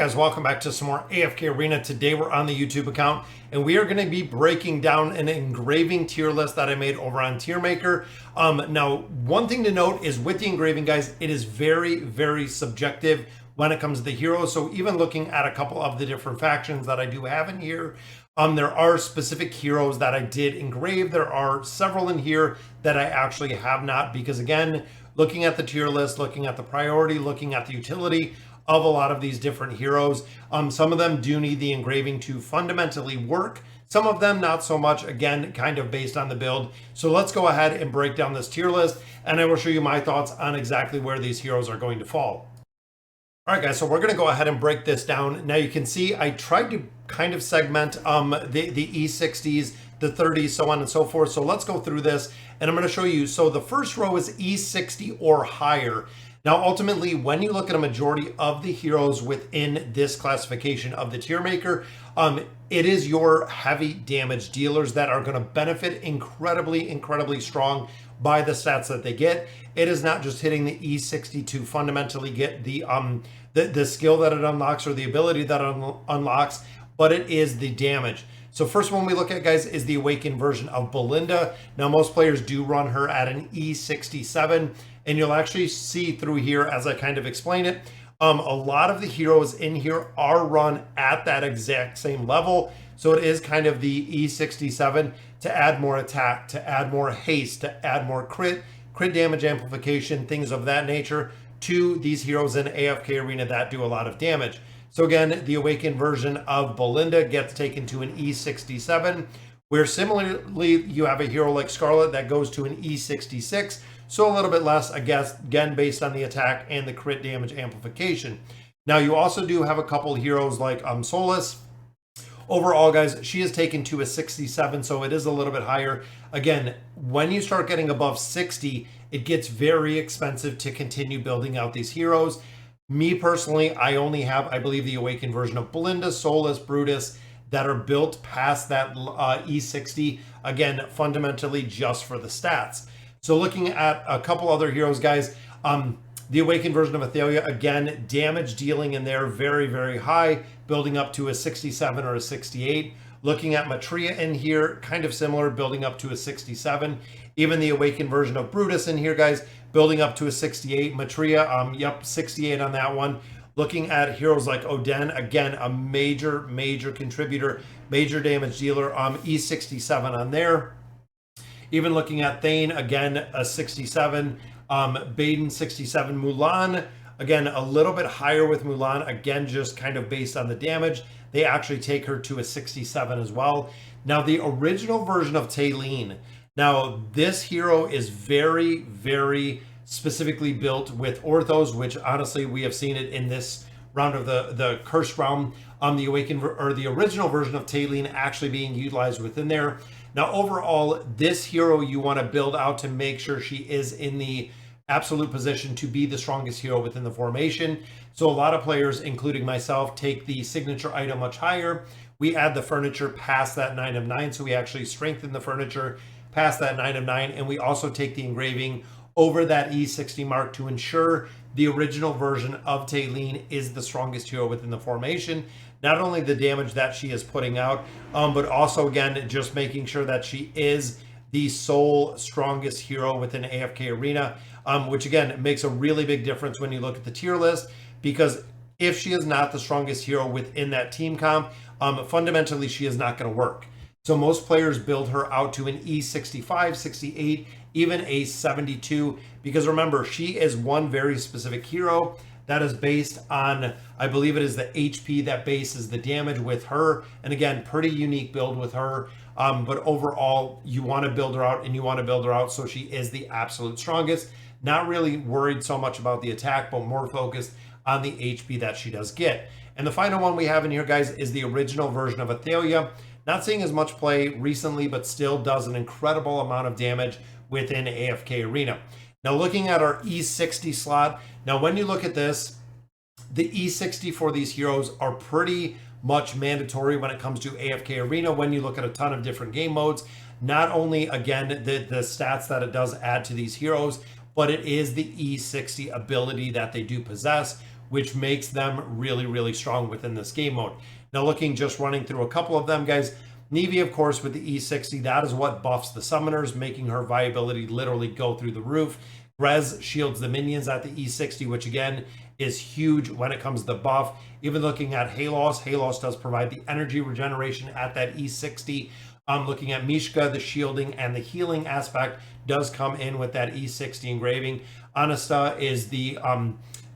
Guys, welcome back to some more AFK Arena. Today we're on the YouTube account and we are going to be breaking down an engraving tier list that I made over on TierMaker. Now, one thing to note is with the engraving, guys, it is very subjective when it comes to the heroes. So even looking at a couple of the different factions that I do have in here, there are specific heroes that I did engrave. There are several in here that I actually have not, because again, looking at the tier list, looking at the priority, looking at the utility of a lot of these different heroes, some of them do need the engraving to fundamentally work. Some of them not so much, again, kind of based on the build. So let's go ahead and break down this tier list and I will show you my thoughts on exactly where these heroes are going to fall. All right, guys, so we're going to go ahead and break this down. Now you can see I tried to kind of segment the E60s, the 30s, so on and so forth. So let's go through this and I'm going to show you. So the first row is E60 or higher. Now, ultimately, when you look at a majority of the heroes within this classification of the TierMaker, it is your heavy damage dealers that are going to benefit incredibly strong by the stats that they get. It is not just hitting the E60 to fundamentally get the skill that it unlocks or the ability that it unlocks, but it is the damage. So first one we look at, guys, is the awakened version of Belinda. Now, most players do run her at an E67, and you'll actually see through here as I kind of explain it, a lot of the heroes in here are run at that exact same level. So it is kind of the E67 to add more attack, to add more haste, to add more crit damage amplification, things of that nature to these heroes in AFK Arena that do a lot of damage. So again, the awakened version of Belinda gets taken to an E67, where similarly you have a hero like Scarlet that goes to an E66, so a little bit less, I guess, again, based on the attack and the crit damage amplification. Now, you also do have a couple heroes like Solus. Overall, guys, she is taken to a 67, so it is a little bit higher. Again, when you start getting above 60, it gets very expensive to continue building out these heroes. Me personally, I only have, I believe, the awakened version of Belinda, Solus, Brutus that are built past that E60, again, fundamentally just for the stats. So looking at a couple other heroes, guys, the awakened version of Athalia, again, damage dealing in there very high, building up to a 67 or a 68. Looking at Matria in here, kind of similar, building up to a 67. Even the awakened version of Brutus in here, guys, building up to a 68. Matria, yep, 68 on that one. Looking at heroes like Oden, again, a major contributor, major damage dealer, E67 on there. Even looking at Thane, again, a 67. Baden, 67. Mulan, again, a little bit higher with Mulan, again, just kind of based on the damage. They actually take her to a 67 as well. Now, the original version of Taylene. Now, this hero is very specifically built with orthos, which honestly, we have seen it in this round of the Cursed Realm. The awakened or the original version of Taylene actually being utilized within there. Now, overall, this hero you want to build out to make sure she is in the absolute position to be the strongest hero within the formation. So a lot of players, including myself, take the signature item much higher. We add the furniture past that 9 of 9, so we actually strengthen the furniture past that 9 of 9, and we also take the engraving over that E60 mark to ensure the original version of Taylene is the strongest hero within the formation. Not only the damage that she is putting out, but also, again, just making sure that she is the sole strongest hero within AFK Arena, which, again, makes a really big difference when you look at the tier list, because if she is not the strongest hero within that team comp, fundamentally, she is not going to work. So most players build her out to an E65, 68, even a 72, because remember, she is one very specific hero that is based on, I believe it is the HP that bases the damage with her. And again, pretty unique build with her. But overall, you want to build her out and you want to build her out so she is the absolute strongest. Not really worried so much about the attack, but more focused on the HP that she does get. And the final one we have in here, guys, is the original version of Athalia. Not seeing as much play recently, but still does an incredible amount of damage within AFK Arena. Now, looking at our E60 slot, now when you look at this, the E60 for these heroes are pretty much mandatory when it comes to AFK Arena when you look at a ton of different game modes. Not only, again, the stats that it does add to these heroes, but it is the E60 ability that they do possess, which makes them really, really strong within this game mode. Now, looking just running through a couple of them, guys, Neve, of course, with the E60, that is what buffs the summoners, making her viability literally go through the roof. Grez shields the minions at the E60, which again is huge when it comes to the buff. Even looking at Halos, Halos does provide the energy regeneration at that E60. Looking at Mishka, the shielding and the healing aspect does come in with that E60 engraving. Anasta is the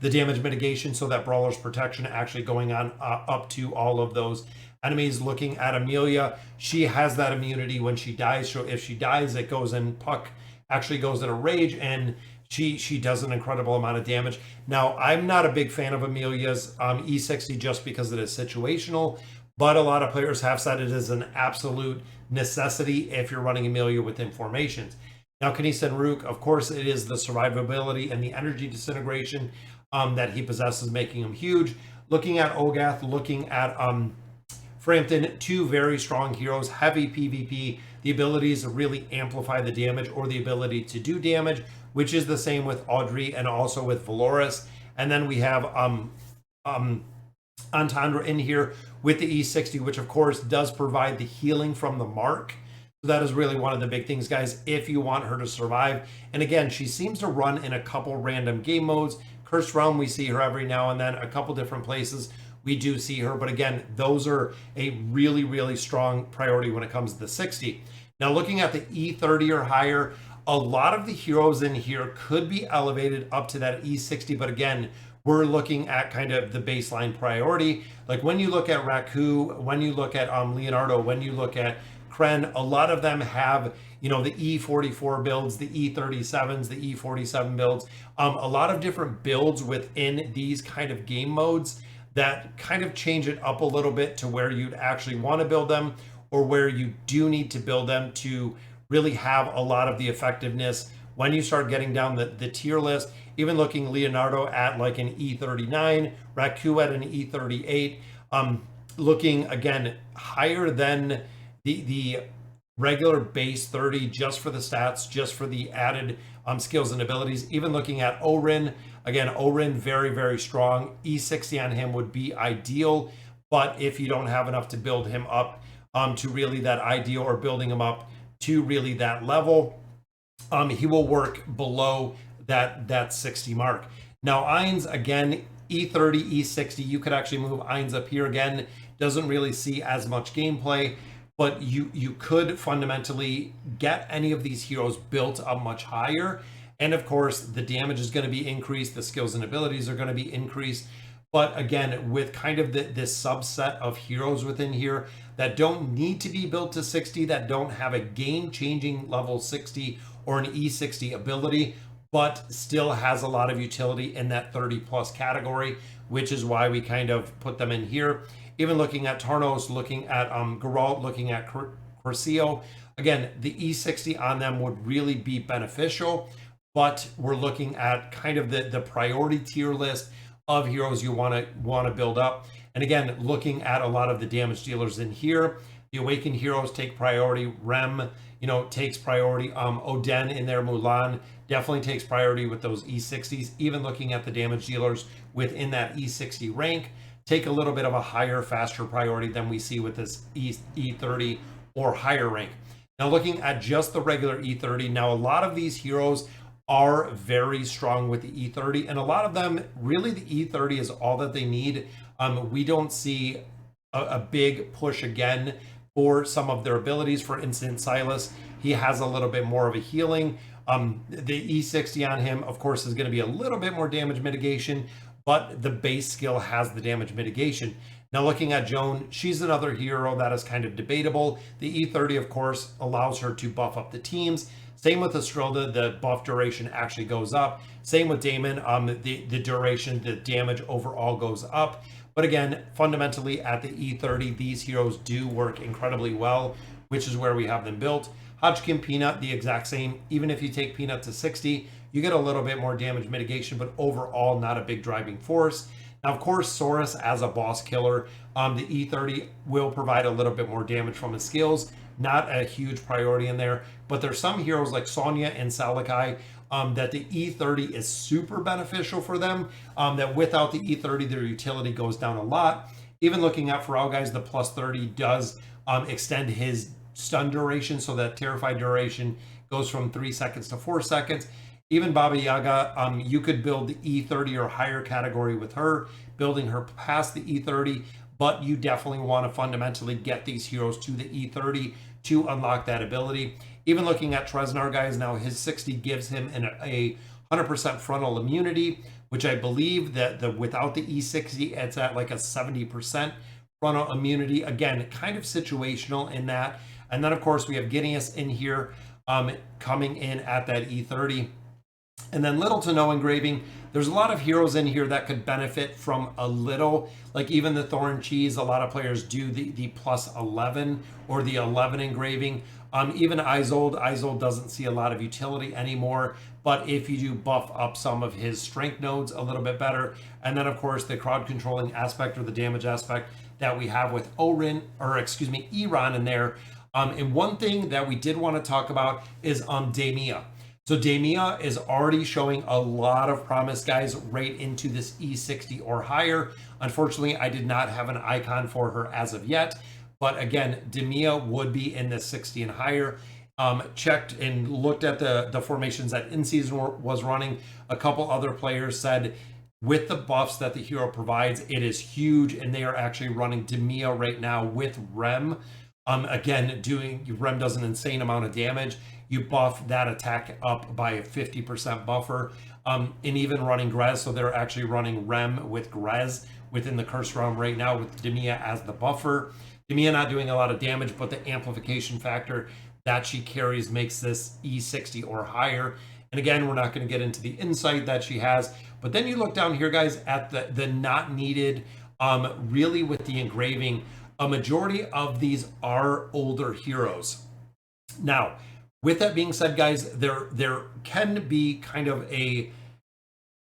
damage mitigation, so that Brawler's protection actually going on up to all of those enemies. Looking at Amelia, she has that immunity when she dies. So if she dies, it goes in, Puck actually goes in a rage, and she does an incredible amount of damage. Now, I'm not a big fan of Amelia's E60 just because it is situational, but a lot of players have said it is an absolute necessity if you're running Amelia within formations. Now, Kanisa and Rook, of course, it is the survivability and the energy disintegration that he possesses, making him huge. Looking at Ogath, looking at Frampton, two very strong heroes, heavy PvP, the abilities to really amplify the damage or the ability to do damage, which is the same with Audrey and also with Valoris. And then we have Entendre in here with the E60, which of course does provide the healing from the mark. So that is really one of the big things, guys, if you want her to survive. And again, she seems to run in a couple random game modes. Cursed Realm, we see her every now and then. A couple different places we do see her, but again, those are a really, really strong priority when it comes to the 60. Now, looking at the E30 or higher, a lot of the heroes in here could be elevated up to that E60, but again, we're looking at kind of the baseline priority. Like when you look at Raku, when you look at Leonardo, when you look at Kren, a lot of them have, you know, the E44 builds, the E37s, the E47 builds, a lot of different builds within these kind of game modes that kind of change it up a little bit to where you'd actually want to build them or where you do need to build them to really have a lot of the effectiveness when you start getting down the tier list. Even looking Leonardo at like an E39, Raku at an E38, looking again higher than the regular base 30 just for the stats, just for the added skills and abilities. Even looking at Orin, again, Orin very, very strong. E60 on him would be ideal, but if you don't have enough to build him up to really that ideal, or building him up to really that level, he will work below that 60 mark. Now, Ainz, again, E30, E60, you could actually move Ainz up here. Again, doesn't really see as much gameplay, but you could fundamentally get any of these heroes built up much higher. And of course, the damage is going to be increased, the skills and abilities are going to be increased. But again, with kind of this subset of heroes within here that don't need to be built to 60, that don't have a game-changing level 60 or an E60 ability, but still has a lot of utility in that 30 plus category, which is why we kind of put them in here. Even looking at Tarnos, looking at Geralt, looking at Curcio, again, the E60 on them would really be beneficial, but we're looking at kind of the priority tier list of heroes you want to build up. And again, looking at a lot of the damage dealers in here, the Awakened heroes take priority. Rem, you know, takes priority. Oden in there, Mulan definitely takes priority with those E60s. Even looking at the damage dealers within that E60 rank, take a little bit of a higher, faster priority than we see with this E30 or higher rank. Now, looking at just the regular E30, now a lot of these heroes are very strong with the E30, and a lot of them, really the E30 is all that they need. We don't see a big push again for some of their abilities. For instance, Silas, he has a little bit more of a healing. The E60 on him, of course, is going to be a little bit more damage mitigation, but the base skill has the damage mitigation. Now, looking at Joan, she's another hero that is kind of debatable. The E30, of course, allows her to buff up the teams. Same with Estrilda, the buff duration actually goes up. Same with Damon, the duration, the damage overall goes up. But again, fundamentally at the E30, these heroes do work incredibly well, which is where we have them built. Hodgkin, Peanut, the exact same. Even if you take Peanut to 60, you get a little bit more damage mitigation, but overall not a big driving force. Now, of course, Saurus as a boss killer, the E30 will provide a little bit more damage from his skills. Not a huge priority in there, but there's some heroes like Sonya and Salakai, that the E30 is super beneficial for them, that without the E30, their utility goes down a lot. Even looking at Feral guys, the plus 30 does extend his stun duration, so that terrified duration goes from 3 seconds to 4 seconds. Even Baba Yaga, you could build the E30 or higher category with her, building her past the E30, but you definitely want to fundamentally get these heroes to the E30 to unlock that ability. Even looking at Tresnar guys, now his 60 gives him a 100% frontal immunity, which I believe that without the E60, it's at like a 70% frontal immunity. Again, kind of situational in that. And then of course we have Gideus in here coming in at that E30. And then little to no engraving. There's a lot of heroes in here that could benefit from a little, like even the Thorn Cheese. A lot of players do the plus 11 or the 11 engraving. Even Isolde doesn't see a lot of utility anymore, but if you do buff up some of his strength nodes a little bit better, and then of course the crowd controlling aspect or the damage aspect that we have with Iran in there. And one thing that we did want to talk about is Damia. So Damia is already showing a lot of promise, guys, right into this E60 or higher. Unfortunately, I did not have an icon for her as of yet. But again, Damia would be in the 60 and higher. Checked and looked at the formations that in season was running. A couple other players said with the buffs that the hero provides, it is huge. And they are actually running Damia right now with Rem. Again, Rem does an insane amount of damage. You buff that attack up by a 50% buffer. And even running Grez, so they're actually running Rem with Grez within the curse realm right now with Damia as the buffer. Damia not doing a lot of damage, but the amplification factor that she carries makes this E60 or higher. And again, we're not going to get into the insight that she has. But then you look down here, guys, at the not needed, really with the engraving. A majority of these are older heroes. Now, with that being said, guys, there can be kind of a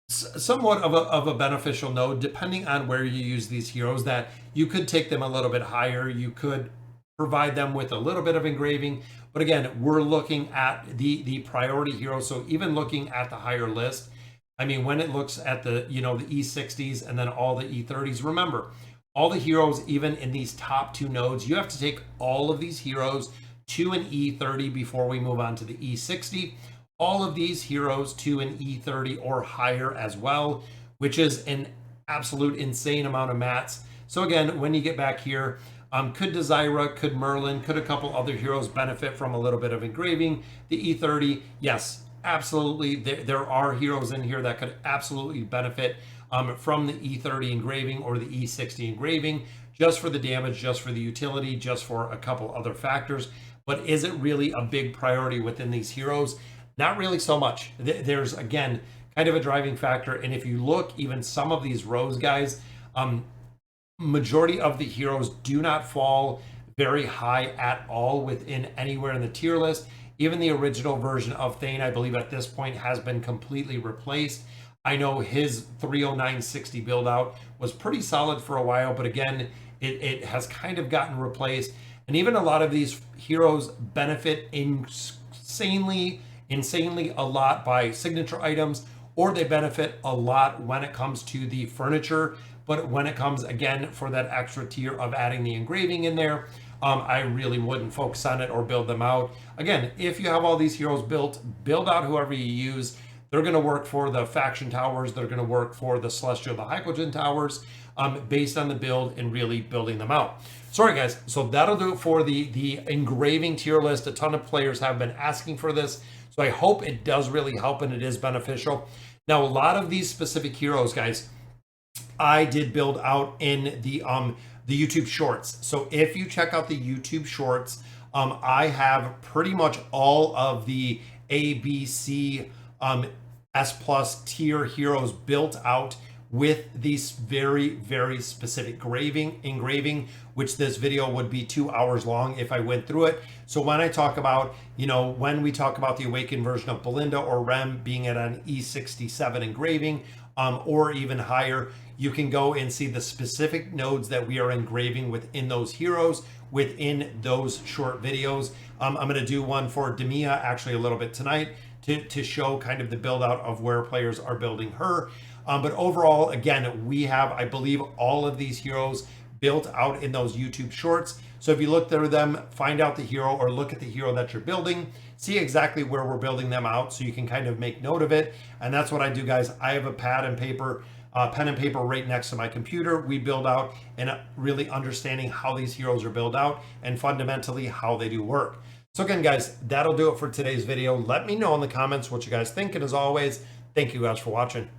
somewhat of a beneficial node depending on where you use these heroes, that you could take them a little bit higher. You could provide them with a little bit of engraving, but again, we're looking at the priority heroes. So even looking at the higher list, I mean, when it looks at the the E60s and then all the E30s, remember all the heroes, even in these top two nodes, you have to take all of these heroes to an E30 before we move on to the E60. All of these heroes to an E30 or higher as well, which is an absolute insane amount of mats. So again, when you get back here, could Desira, could Merlin, could a couple other heroes benefit from a little bit of engraving? The E30, yes, absolutely. There are heroes in here that could absolutely benefit from the E30 engraving or the E60 engraving, just for the damage, just for the utility, just for a couple other factors. But is it really a big priority within these heroes? Not really so much. There's, again, kind of a driving factor. And if you look, even some of these rows, guys, majority of the heroes do not fall very high at all within anywhere in the tier list. Even the original version of Thane, I believe at this point, has been completely replaced. I know his 30960 build out was pretty solid for a while, but again, it has kind of gotten replaced. And even a lot of these heroes benefit insanely a lot by signature items, or they benefit a lot when it comes to the furniture. But when it comes, again, for that extra tier of adding the engraving in there, I really wouldn't focus on it or build them out. Again, if you have all these heroes built, build out whoever you use. They're going to work for the faction towers. They're going to work for the celestial, the hypogen towers, based on the build and really building them out. Sorry, guys. So that'll do it for the engraving tier list. A ton of players have been asking for this. So I hope it does really help and it is beneficial. Now, a lot of these specific heroes, guys, I did build out in the YouTube shorts. So if you check out the YouTube shorts, I have pretty much all of the A, B, C, S+ tier heroes built out with these very, very specific engraving, which this video would be 2 hours long if I went through it. So when I talk about, when we talk about the awakened version of Belinda or Rem being at an E67 engraving, or even higher, you can go and see the specific nodes that we are engraving within those heroes, within those short videos. I'm going to do one for Demia actually a little bit tonight to show kind of the build out of where players are building her. But overall, again, we have, I believe, all of these heroes built out in those YouTube shorts. So if you look through them, find out the hero or look at the hero that you're building, see exactly where we're building them out so you can kind of make note of it. And that's what I do, guys. I have a pen and paper right next to my computer. We build out and really understanding how these heroes are built out and fundamentally how they do work. So again, guys, that'll do it for today's video. Let me know in the comments what you guys think. And as always, thank you guys for watching.